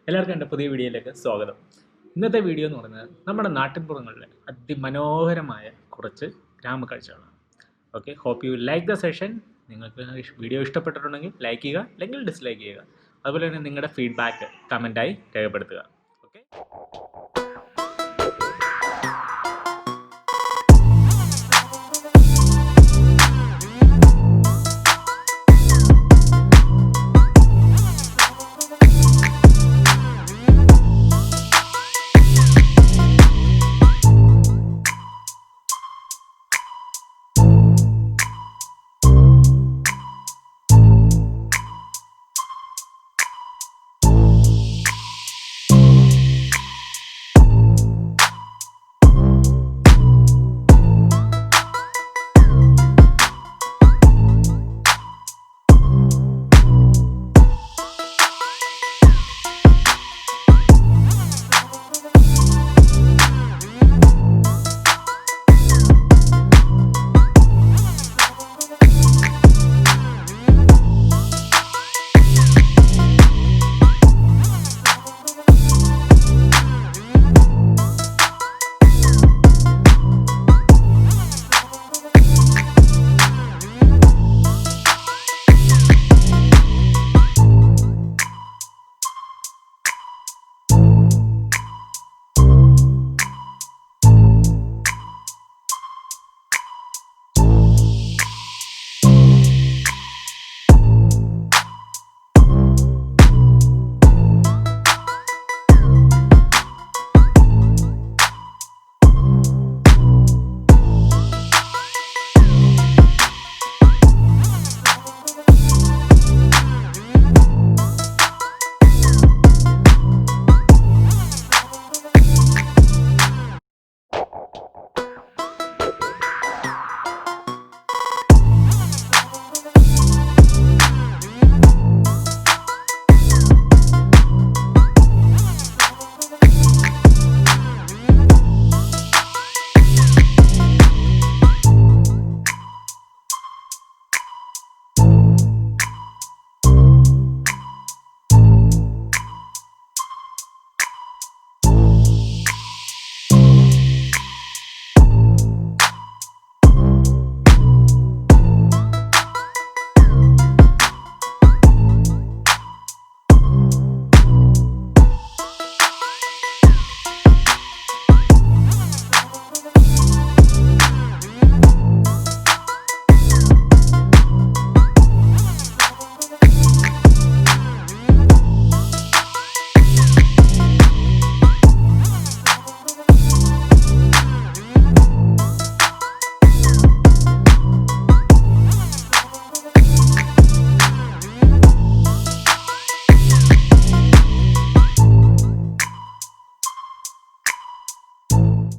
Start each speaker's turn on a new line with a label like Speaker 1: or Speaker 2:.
Speaker 1: എല്ലാവർക്കും എൻ്റെ പുതിയ വീഡിയോയിലേക്ക് സ്വാഗതം. ഇന്നത്തെ വീഡിയോ എന്ന് പറയുന്നത് നമ്മുടെ നാട്ടിൻപുറങ്ങളിലെ അതിമനോഹരമായ കുറച്ച് ഗ്രാമക്കാഴ്ചകളാണ്. Okay, hope you like the session. നിങ്ങൾക്ക് വീഡിയോ ഇഷ്ടപ്പെട്ടിട്ടുണ്ടെങ്കിൽ ലൈക്ക് ചെയ്യുക, അല്ലെങ്കിൽ ഡിസ്ലൈക്ക് ചെയ്യുക. അതുപോലെ തന്നെ നിങ്ങളുടെ ഫീഡ്ബാക്ക് കമൻറ്റായി രേഖപ്പെടുത്തുക. ഓക്കെ.